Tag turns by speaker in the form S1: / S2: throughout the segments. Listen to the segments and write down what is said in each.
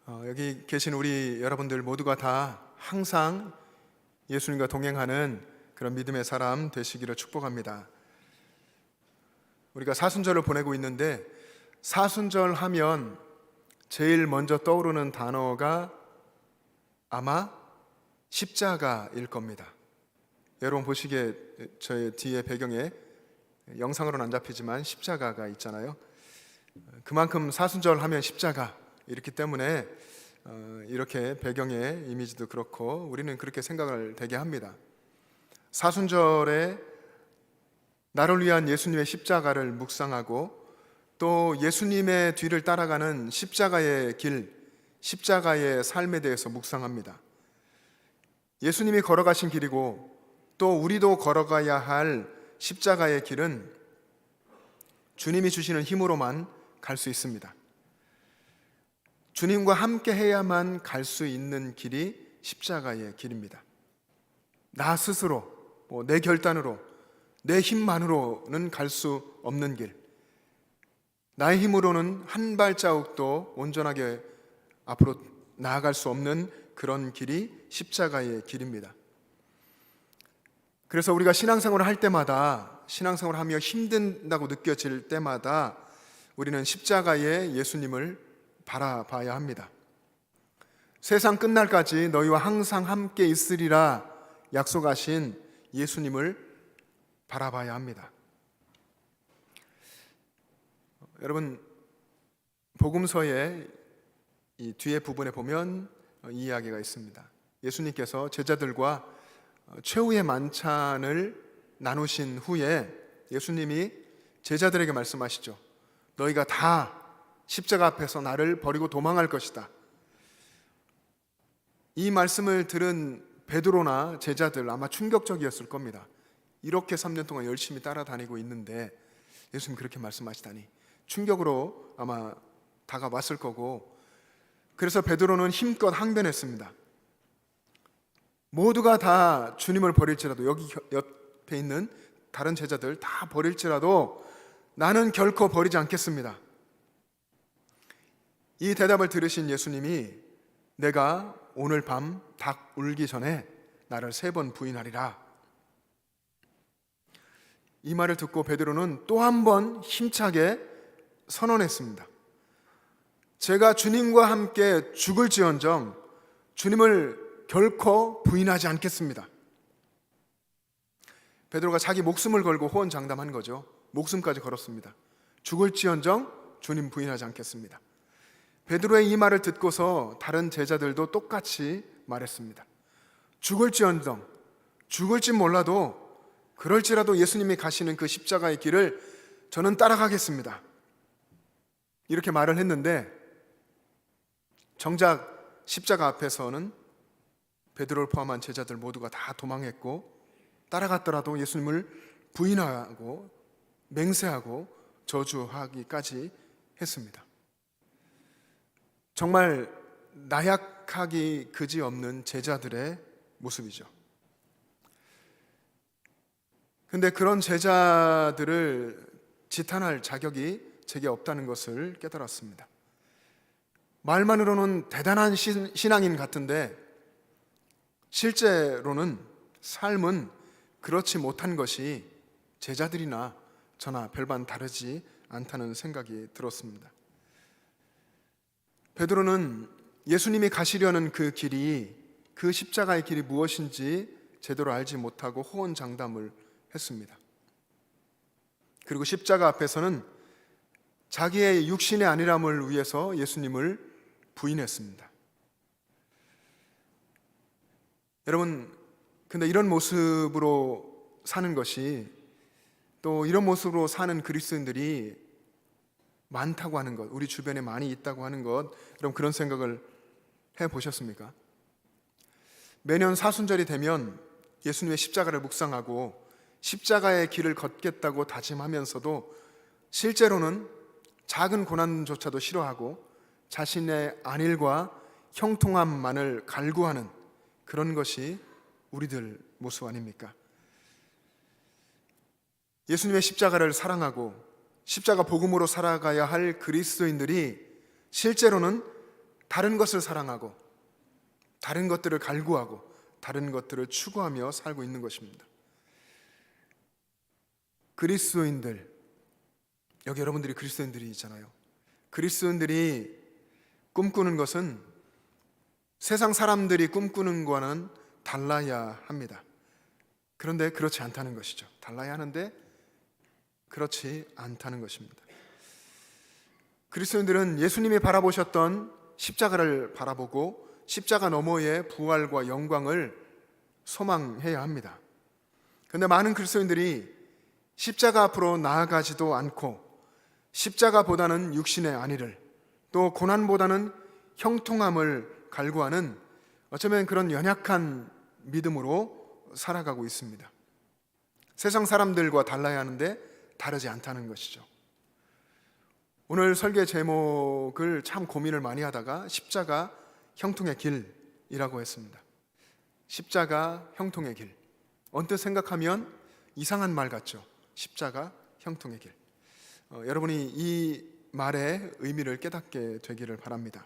S1: 여기 계신 우리 여러분들 모두가 다 항상 예수님과 동행하는 그런 믿음의 사람 되시기를 축복합니다. 우리가 사순절을 보내고 있는데 사순절 하면 제일 먼저 떠오르는 단어가 아마 십자가일 겁니다. 여러분 보시기에 저의 뒤에 배경에 영상으로는 안 잡히지만 십자가가 있잖아요. 그만큼 사순절 하면 십자가 이렇기 때문에 이렇게 배경의 이미지도 그렇고 우리는 그렇게 생각을 되게 합니다. 사순절에 나를 위한 예수님의 십자가를 묵상하고 또 예수님의 뒤를 따라가는 십자가의 길, 십자가의 삶에 대해서 묵상합니다. 예수님이 걸어가신 길이고 또 우리도 걸어가야 할 십자가의 길은 주님이 주시는 힘으로만 갈 수 있습니다. 주님과 함께 해야만 갈 수 있는 길이 십자가의 길입니다. 나 스스로, 내 결단으로, 내 힘만으로는 갈 수 없는 길, 나의 힘으로는 한 발자국도 온전하게 앞으로 나아갈 수 없는 그런 길이 십자가의 길입니다. 그래서 우리가 신앙생활을 할 때마다, 신앙생활을 하며 힘든다고 느껴질 때마다 우리는 십자가의 예수님을 바라봐야 합니다. 세상 끝날까지 너희와 항상 함께 있으리라 약속하신 예수님을 바라봐야 합니다. 여러분, 복음서의 이 뒤에 부분에 보면 이 이야기가 있습니다. 예수님께서 제자들과 최후의 만찬을 나누신 후에 예수님이 제자들에게 말씀하시죠. 너희가 다 십자가 앞에서 나를 버리고 도망할 것이다. 이 말씀을 들은 베드로나 제자들 아마 충격적이었을 겁니다. 이렇게 3년 동안 열심히 따라다니고 있는데 예수님 그렇게 말씀하시다니 충격으로 아마 다가왔을 거고, 그래서 베드로는 힘껏 항변했습니다. 모두가 다 주님을 버릴지라도, 여기 옆에 있는 다른 제자들 다 버릴지라도 나는 결코 버리지 않겠습니다. 이 대답을 들으신 예수님이 내가 오늘 밤 닭 울기 전에 나를 3번 부인하리라. 이 말을 듣고 베드로는 또 한 번 힘차게 선언했습니다. 제가 주님과 함께 죽을지언정 주님을 결코 부인하지 않겠습니다. 베드로가 자기 목숨을 걸고 호언장담한 거죠. 목숨까지 걸었습니다. 죽을지언정 주님 부인하지 않겠습니다. 베드로의 이 말을 듣고서 다른 제자들도 똑같이 말했습니다. 죽을지언정, 죽을지 몰라도 그럴지라도 예수님이 가시는 그 십자가의 길을 저는 따라가겠습니다. 이렇게 말을 했는데 정작 십자가 앞에서는 베드로를 포함한 제자들 모두가 다 도망했고 따라갔더라도 예수님을 부인하고 맹세하고 저주하기까지 했습니다. 정말 나약하기 그지없는 제자들의 모습이죠. 근데 그런 제자들을 지탄할 자격이 제게 없다는 것을 깨달았습니다. 말만으로는 대단한 신앙인 같은데 실제로는 삶은 그렇지 못한 것이 제자들이나 저나 별반 다르지 않다는 생각이 들었습니다. 베드로는 예수님이 가시려는 그 길이, 그 십자가의 길이 무엇인지 제대로 알지 못하고 호언장담을 했습니다. 그리고 십자가 앞에서는 자기의 육신의 안일함을 위해서 예수님을 부인했습니다. 여러분, 근데 이런 모습으로 사는 것이, 또 이런 모습으로 사는 그리스도인들이 많다고 하는 것, 우리 주변에 많이 있다고 하는 것, 여러분 그런 생각을 해보셨습니까? 매년 사순절이 되면 예수님의 십자가를 묵상하고 십자가의 길을 걷겠다고 다짐하면서도 실제로는 작은 고난조차도 싫어하고 자신의 안일과 형통함만을 갈구하는 그런 것이 우리들 모습 아닙니까? 예수님의 십자가를 사랑하고 십자가 복음으로 살아가야 할 그리스도인들이 실제로는 다른 것을 사랑하고 다른 것들을 갈구하고 다른 것들을 추구하며 살고 있는 것입니다. 그리스도인들, 여기 여러분들이 그리스도인들이 있잖아요. 그리스도인들이 꿈꾸는 것은 세상 사람들이 꿈꾸는 거와는 달라야 합니다. 그런데 그렇지 않다는 것이죠. 달라야 하는데 그렇지 않다는 것입니다. 그리스도인들은 예수님이 바라보셨던 십자가를 바라보고 십자가 너머의 부활과 영광을 소망해야 합니다. 그런데 많은 그리스도인들이 십자가 앞으로 나아가지도 않고 십자가보다는 육신의 안위를, 또 고난보다는 형통함을 갈구하는 어쩌면 그런 연약한 믿음으로 살아가고 있습니다. 세상 사람들과 달라야 하는데 다르지 않다는 것이죠. 오늘 설계 제목을 참 고민을 많이 하다가 십자가 형통의 길이라고 했습니다. 십자가 형통의 길. 언뜻 생각하면 이상한 말 같죠. 십자가 형통의 길. 여러분이 이 말의 의미를 깨닫게 되기를 바랍니다.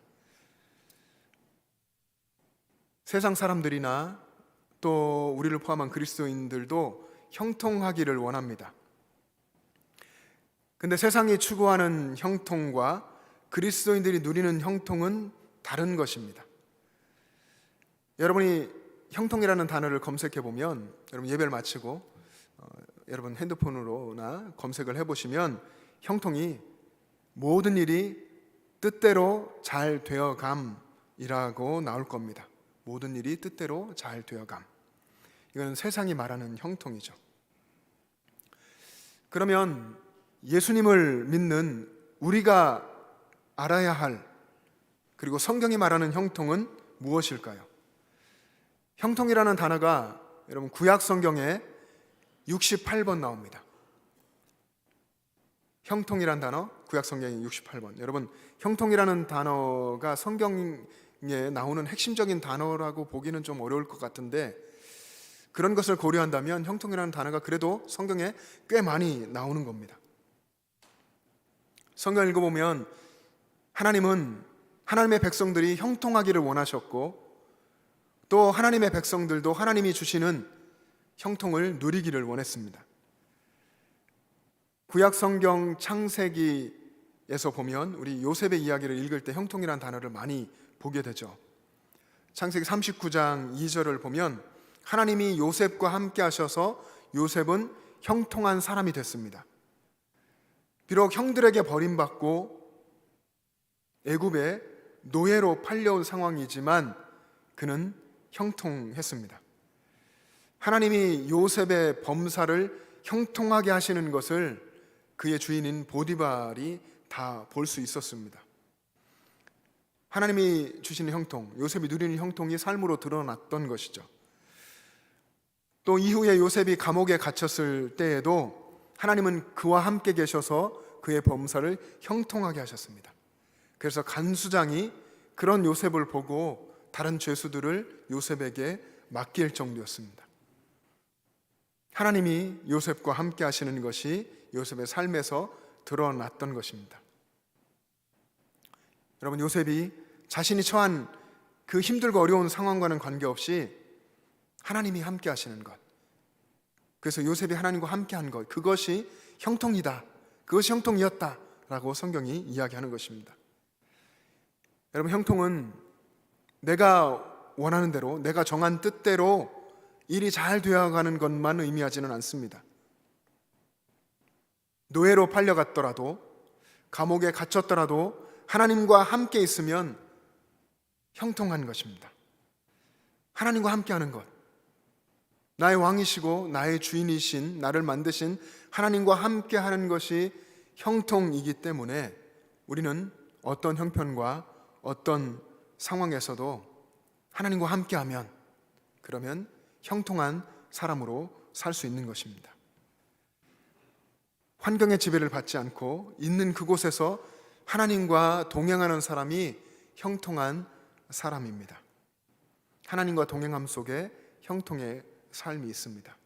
S1: 세상 사람들이나 또 우리를 포함한 그리스도인들도 형통하기를 원합니다. 근데 세상이 추구하는 형통과 그리스도인들이 누리는 형통은 다른 것입니다. 여러분이 형통이라는 단어를 검색해 보면, 여러분 예배를 마치고 여러분 핸드폰으로나 검색을 해보시면 형통이 모든 일이 뜻대로 잘 되어감이라고 나올 겁니다. 모든 일이 뜻대로 잘 되어감. 이건 세상이 말하는 형통이죠. 그러면 예수님을 믿는 우리가 알아야 할, 그리고 성경이 말하는 형통은 무엇일까요? 형통이라는 단어가 여러분 구약 성경에 68번 나옵니다. 형통이란 단어 구약 성경에 68번. 여러분 형통이라는 단어가 성경에 나오는 핵심적인 단어라고 보기는 좀 어려울 것 같은데, 그런 것을 고려한다면 형통이라는 단어가 그래도 성경에 꽤 많이 나오는 겁니다. 성경 읽어보면 하나님은 하나님의 백성들이 형통하기를 원하셨고, 또 하나님의 백성들도 하나님이 주시는 형통을 누리기를 원했습니다. 구약 성경 창세기에서 보면 우리 요셉의 이야기를 읽을 때 형통이라는 단어를 많이 보게 되죠. 창세기 39장 2절을 보면 하나님이 요셉과 함께 하셔서 요셉은 형통한 사람이 됐습니다. 비록 형들에게 버림받고 애굽에 노예로 팔려온 상황이지만 그는 형통했습니다. 하나님이 요셉의 범사를 형통하게 하시는 것을 그의 주인인 보디발이 다 볼 수 있었습니다. 하나님이 주시는 형통, 요셉이 누리는 형통이 삶으로 드러났던 것이죠. 또 이후에 요셉이 감옥에 갇혔을 때에도 하나님은 그와 함께 계셔서 그의 범사를 형통하게 하셨습니다. 그래서 간수장이 그런 요셉을 보고 다른 죄수들을 요셉에게 맡길 정도였습니다. 하나님이 요셉과 함께 하시는 것이 요셉의 삶에서 드러났던 것입니다. 여러분, 요셉이 자신이 처한 그 힘들고 어려운 상황과는 관계없이 하나님이 함께 하시는 것, 그래서 요셉이 하나님과 함께 한 것, 그것이 형통이다, 그것이 형통이었다 라고 성경이 이야기하는 것입니다. 여러분, 형통은 내가 원하는 대로, 내가 정한 뜻대로 일이 잘 되어가는 것만 의미하지는 않습니다. 노예로 팔려갔더라도, 감옥에 갇혔더라도 하나님과 함께 있으면 형통한 것입니다. 하나님과 함께 하는 것, 나의 왕이시고 나의 주인이신, 나를 만드신 하나님과 함께 하는 것이 형통이기 때문에 우리는 어떤 형편과 어떤 상황에서도 하나님과 함께 하면, 그러면 형통한 사람으로 살 수 있는 것입니다. 환경의 지배를 받지 않고 있는 그곳에서 하나님과 동행하는 사람이 형통한 사람입니다. 하나님과 동행함 속에 형통의 삶이 있습니다.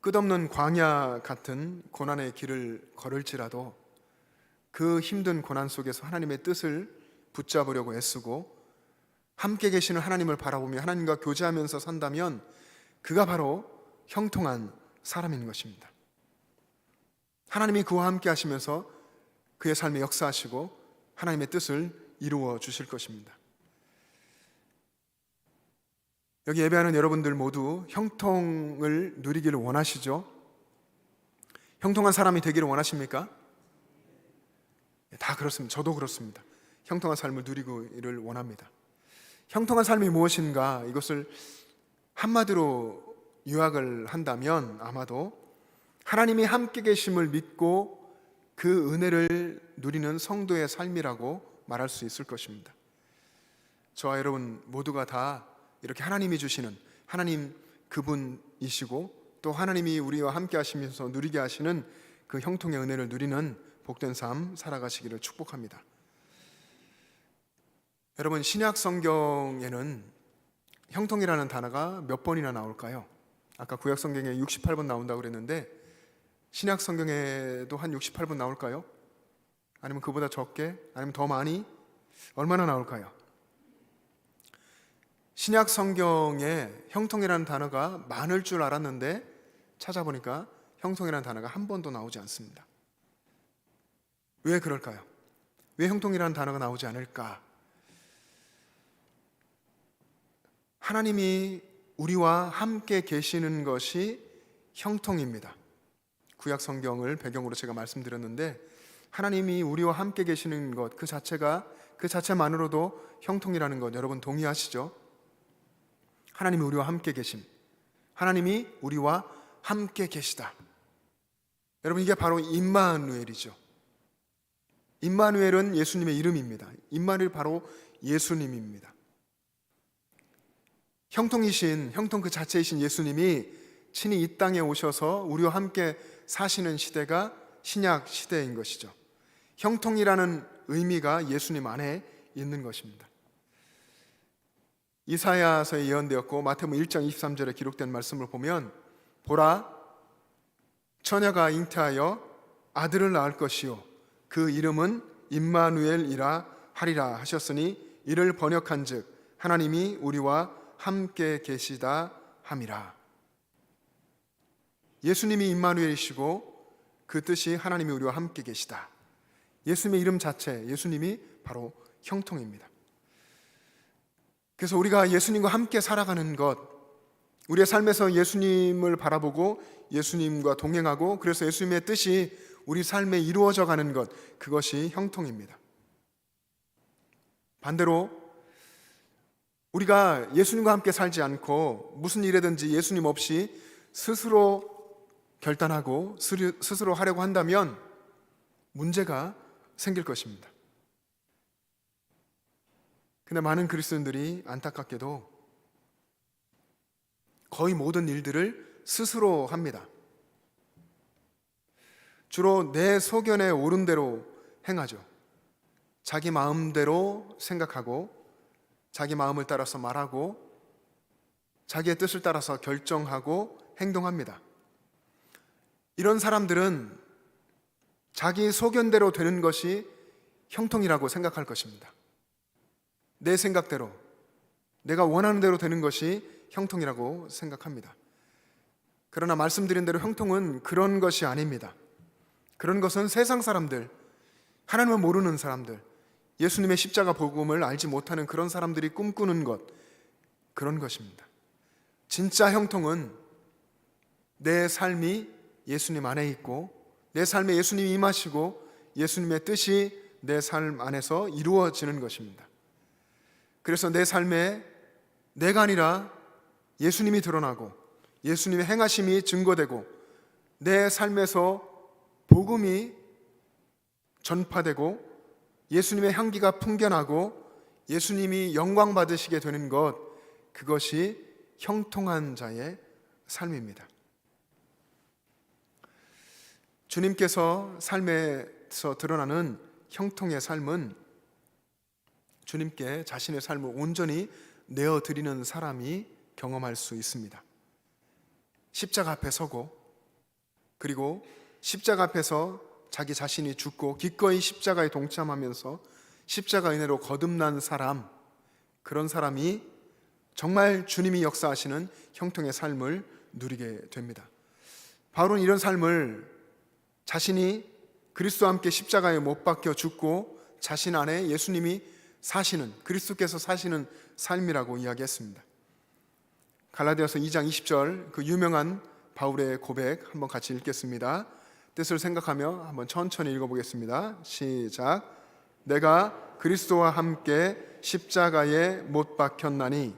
S1: 끝없는 광야 같은 고난의 길을 걸을지라도 그 힘든 고난 속에서 하나님의 뜻을 붙잡으려고 애쓰고 함께 계시는 하나님을 바라보며 하나님과 교제하면서 산다면 그가 바로 형통한 사람인 것입니다. 하나님이 그와 함께 하시면서 그의 삶에 역사하시고 하나님의 뜻을 이루어 주실 것입니다. 여기 예배하는 여러분들 모두 형통을 누리기를 원하시죠? 형통한 사람이 되기를 원하십니까? 다 그렇습니다. 저도 그렇습니다. 형통한 삶을 누리기를 원합니다. 형통한 삶이 무엇인가? 이것을 한마디로 요약을 한다면 아마도 하나님이 함께 계심을 믿고 그 은혜를 누리는 성도의 삶이라고 말할 수 있을 것입니다. 저와 여러분 모두가 다 이렇게 하나님이 주시는 하나님 그분이시고 또 하나님이 우리와 함께 하시면서 누리게 하시는 그 형통의 은혜를 누리는 복된 삶 살아가시기를 축복합니다. 여러분, 신약 성경에는 형통이라는 단어가 몇 번이나 나올까요? 아까 구약 성경에 68번 나온다고 그랬는데 신약 성경에도 한 68번 나올까요? 아니면 그보다 적게? 아니면 더 많이? 얼마나 나올까요? 신약 성경에 형통이라는 단어가 많을 줄 알았는데 찾아보니까 형통이라는 단어가 한 번도 나오지 않습니다. 왜 그럴까요? 왜 형통이라는 단어가 나오지 않을까? 하나님이 우리와 함께 계시는 것이 형통입니다. 구약 성경을 배경으로 제가 말씀드렸는데 하나님이 우리와 함께 계시는 것 그 자체만으로도 형통이라는 것 여러분 동의하시죠? 하나님이 우리와 함께 계심, 하나님이 우리와 함께 계시다. 여러분, 이게 바로 임마누엘이죠. 임마누엘은 예수님의 이름입니다. 임마누엘 바로 예수님입니다. 형통 그 자체이신 예수님이 친히 이 땅에 오셔서 우리와 함께 사시는 시대가 신약 시대인 것이죠. 형통이라는 의미가 예수님 안에 있는 것입니다. 이사야서에 예언되었고 마태복음 1장 23절에 기록된 말씀을 보면 보라, 처녀가 잉태하여 아들을 낳을 것이요 그 이름은 임마누엘이라 하리라 하셨으니 이를 번역한즉 하나님이 우리와 함께 계시다 함이라. 예수님이 임마누엘이시고 그 뜻이 하나님이 우리와 함께 계시다. 예수님의 이름 자체, 예수님이 바로 형통입니다. 그래서 우리가 예수님과 함께 살아가는 것, 우리의 삶에서 예수님을 바라보고 예수님과 동행하고 그래서 예수님의 뜻이 우리 삶에 이루어져 가는 것, 그것이 형통입니다. 반대로 우리가 예수님과 함께 살지 않고 무슨 일이든지 예수님 없이 스스로 결단하고 스스로 하려고 한다면 문제가 생길 것입니다. 근데 많은 그리스도인들이 안타깝게도 거의 모든 일들을 스스로 합니다. 주로 내 소견에 옳은 대로 행하죠. 자기 마음대로 생각하고 자기 마음을 따라서 말하고 자기의 뜻을 따라서 결정하고 행동합니다. 이런 사람들은 자기 소견대로 되는 것이 형통이라고 생각할 것입니다. 내 생각대로, 내가 원하는 대로 되는 것이 형통이라고 생각합니다. 그러나 말씀드린 대로 형통은 그런 것이 아닙니다. 그런 것은 세상 사람들, 하나님을 모르는 사람들, 예수님의 십자가 복음을 알지 못하는 그런 사람들이 꿈꾸는 것, 그런 것입니다. 진짜 형통은 내 삶이 예수님 안에 있고 내 삶에 예수님이 임하시고 예수님의 뜻이 내 삶 안에서 이루어지는 것입니다. 그래서 내 삶에 내가 아니라 예수님이 드러나고 예수님의 행하심이 증거되고 내 삶에서 복음이 전파되고 예수님의 향기가 풍겨나고 예수님이 영광 받으시게 되는 것, 그것이 형통한 자의 삶입니다. 주님께서 삶에서 드러나는 형통의 삶은 주님께 자신의 삶을 온전히 내어드리는 사람이 경험할 수 있습니다. 십자가 앞에 서고 그리고 십자가 앞에서 자기 자신이 죽고 기꺼이 십자가에 동참하면서 십자가 은혜로 거듭난 사람, 그런 사람이 정말 주님이 역사하시는 형통의 삶을 누리게 됩니다. 바울은 이런 삶을 자신이 그리스도와 함께 십자가에 못 박혀 죽고 자신 안에 예수님이 사시는, 그리스도께서 사시는 삶이라고 이야기했습니다. 갈라디아서 2장 20절 그 유명한 바울의 고백 한번 같이 읽겠습니다. 뜻을 생각하며 한번 천천히 읽어보겠습니다. 시작. 내가 그리스도와 함께 십자가에 못 박혔나니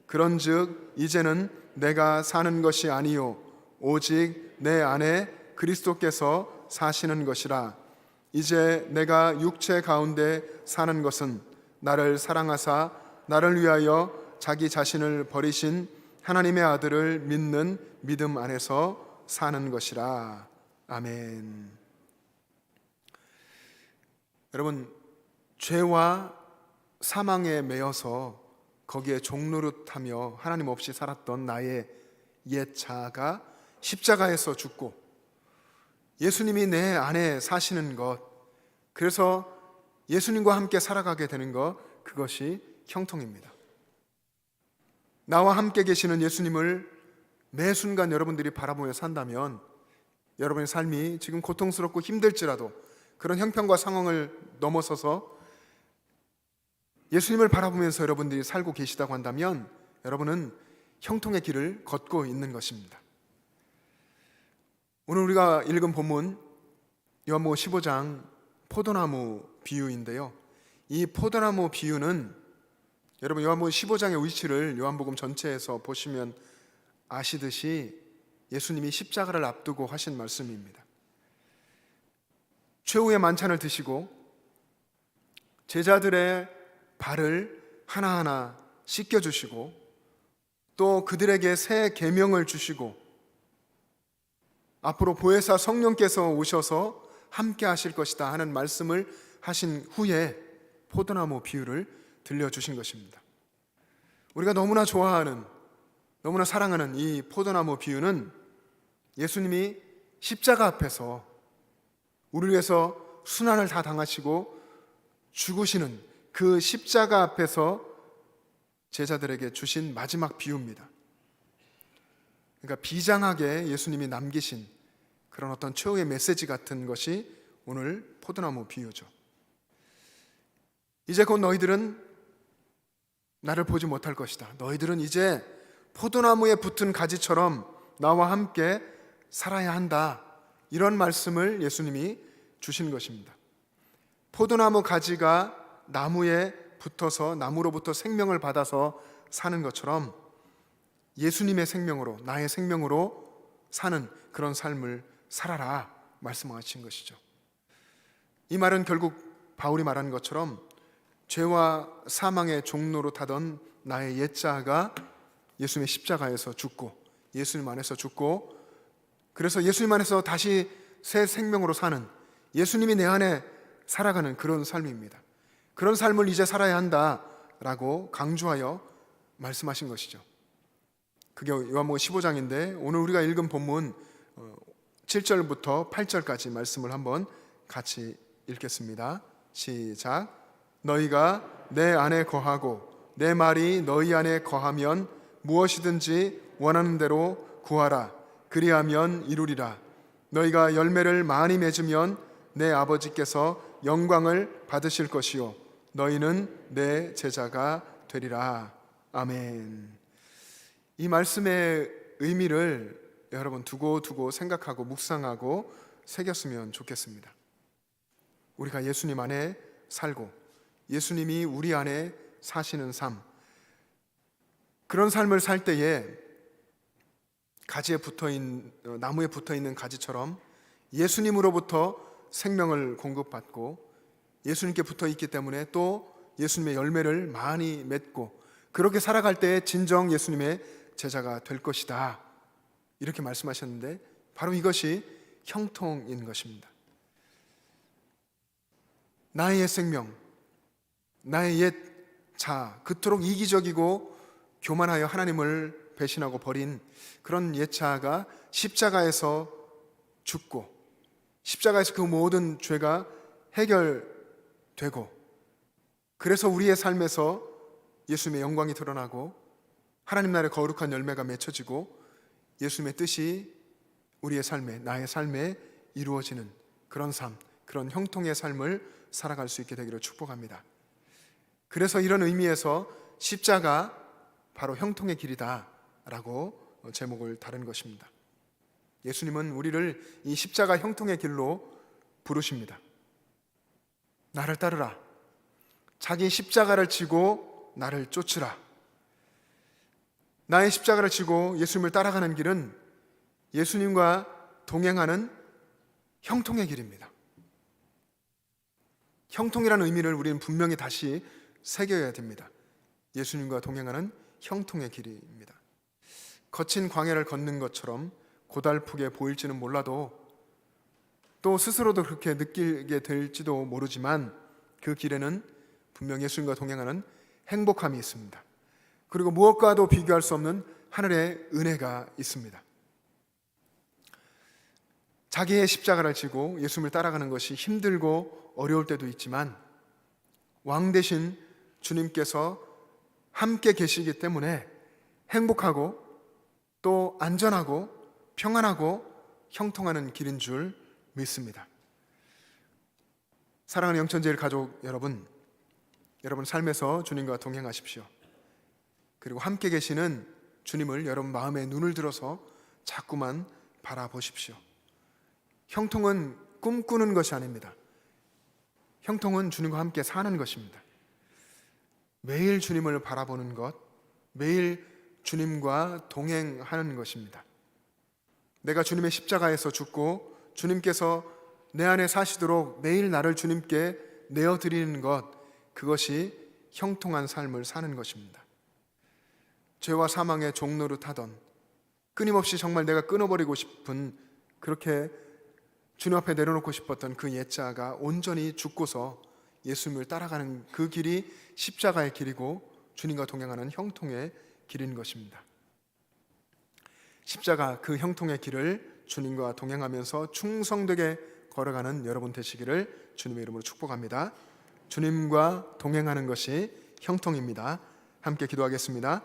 S1: 그런즉 이제는 내가 사는 것이 아니요 오직 내 안에 그리스도께서 사시는 것이라. 이제 내가 육체 가운데 사는 것은 나를 사랑하사 나를 위하여 자기 자신을 버리신 하나님의 아들을 믿는 믿음 안에서 사는 것이라. 아멘. 여러분, 죄와 사망에 매여서 거기에 종노릇하며 하나님 없이 살았던 나의 옛 자아가 십자가에서 죽고 예수님이 내 안에 사시는 것, 그래서 예수님과 함께 살아가게 되는 것, 그것이 형통입니다. 나와 함께 계시는 예수님을 매 순간 여러분들이 바라보며 산다면 여러분의 삶이 지금 고통스럽고 힘들지라도 그런 형편과 상황을 넘어서서 예수님을 바라보면서 여러분들이 살고 계시다고 한다면 여러분은 형통의 길을 걷고 있는 것입니다. 오늘 우리가 읽은 본문 요한복음 15장 포도나무 비유인데요, 이 포도나무 비유는 여러분 요한복음 15장의 위치를 요한복음 전체에서 보시면 아시듯이 예수님이 십자가를 앞두고 하신 말씀입니다. 최후의 만찬을 드시고 제자들의 발을 하나하나 씻겨주시고 또 그들에게 새 계명을 주시고 앞으로 보혜사 성령께서 오셔서 함께 하실 것이다 하는 말씀을 하신 후에 포도나무 비유를 들려주신 것입니다. 우리가 너무나 좋아하는, 너무나 사랑하는 이 포도나무 비유는 예수님이 십자가 앞에서 우리를 위해서 순환을 다 당하시고 죽으시는 그 십자가 앞에서 제자들에게 주신 마지막 비유입니다. 그러니까 비장하게 예수님이 남기신 그런 어떤 최후의 메시지 같은 것이 오늘 포도나무 비유죠. 이제 곧 너희들은 나를 보지 못할 것이다. 너희들은 이제 포도나무에 붙은 가지처럼 나와 함께 살아야 한다. 이런 말씀을 예수님이 주신 것입니다. 포도나무 가지가 나무에 붙어서 나무로부터 생명을 받아서 사는 것처럼 예수님의 생명으로, 나의 생명으로 사는 그런 삶을 살아라 말씀하신 것이죠. 이 말은 결국 바울이 말한 것처럼 죄와 사망의 종로로 타던 나의 옛자가 예수님의 십자가에서 죽고 예수님 안에서 죽고 그래서 예수님 안에서 다시 새 생명으로 사는, 예수님이 내 안에 살아가는 그런 삶입니다. 그런 삶을 이제 살아야 한다라고 강조하여 말씀하신 것이죠. 그게 요한복음 15장인데 오늘 우리가 읽은 본문 7절부터 8절까지 말씀을 한번 같이 읽겠습니다. 시작. 너희가 내 안에 거하고 내 말이 너희 안에 거하면 무엇이든지 원하는 대로 구하라. 그리하면 이루리라. 너희가 열매를 많이 맺으면 내 아버지께서 영광을 받으실 것이요 너희는 내 제자가 되리라. 아멘. 이 말씀의 의미를 여러분 두고 생각하고 묵상하고 새겼으면 좋겠습니다. 우리가 예수님 안에 살고 예수님이 우리 안에 사시는 삶, 그런 삶을 살 때에 나무에 붙어있는 가지처럼 예수님으로부터 생명을 공급받고 예수님께 붙어있기 때문에 또 예수님의 열매를 많이 맺고 그렇게 살아갈 때에 진정 예수님의 제자가 될 것이다, 이렇게 말씀하셨는데 바로 이것이 형통인 것입니다. 나의 옛 생명, 나의 옛 자, 그토록 이기적이고 교만하여 하나님을 배신하고 버린 그런 옛 자아가 십자가에서 죽고 십자가에서 그 모든 죄가 해결되고, 그래서 우리의 삶에서 예수님의 영광이 드러나고 하나님 나라의 거룩한 열매가 맺혀지고 예수님의 뜻이 우리의 삶에, 나의 삶에 이루어지는 그런 삶, 그런 형통의 삶을 살아갈 수 있게 되기를 축복합니다. 그래서 이런 의미에서 십자가 바로 형통의 길이다 라고 제목을 다른 것입니다. 예수님은 우리를 이 십자가 형통의 길로 부르십니다. 나를 따르라. 자기 십자가를 지고 나를 쫓으라. 나의 십자가를 지고 예수님을 따라가는 길은 예수님과 동행하는 형통의 길입니다. 형통이라는 의미를 우리는 분명히 다시 새겨야 됩니다. 예수님과 동행하는 형통의 길입니다. 거친 광야를 걷는 것처럼 고달프게 보일지는 몰라도, 또 스스로도 그렇게 느끼게 될지도 모르지만 그 길에는 분명 예수님과 동행하는 행복함이 있습니다. 그리고 무엇과도 비교할 수 없는 하늘의 은혜가 있습니다. 자기의 십자가를 지고 예수님을 따라가는 것이 힘들고 어려울 때도 있지만 왕 대신 주님께서 함께 계시기 때문에 행복하고 또 안전하고 평안하고 형통하는 길인 줄 믿습니다. 사랑하는 영천제일 가족 여러분, 여러분 삶에서 주님과 동행하십시오. 그리고 함께 계시는 주님을 여러분 마음에 눈을 들어서 자꾸만 바라보십시오. 형통은 꿈꾸는 것이 아닙니다. 형통은 주님과 함께 사는 것입니다. 매일 주님을 바라보는 것, 매일 주님과 동행하는 것입니다. 내가 주님의 십자가에서 죽고 주님께서 내 안에 사시도록 매일 나를 주님께 내어드리는 것, 그것이 형통한 삶을 사는 것입니다. 죄와 사망의 종로를 타던, 끊임없이 정말 내가 끊어버리고 싶은, 그렇게 주님 앞에 내려놓고 싶었던 그 옛자가 온전히 죽고서 예수님을 따라가는 그 길이 십자가의 길이고 주님과 동행하는 형통의 길인 것입니다. 십자가 그 형통의 길을 주님과 동행하면서 충성되게 걸어가는 여러분 되시기를 주님의 이름으로 축복합니다. 주님과 동행하는 것이 형통입니다. 함께 기도하겠습니다.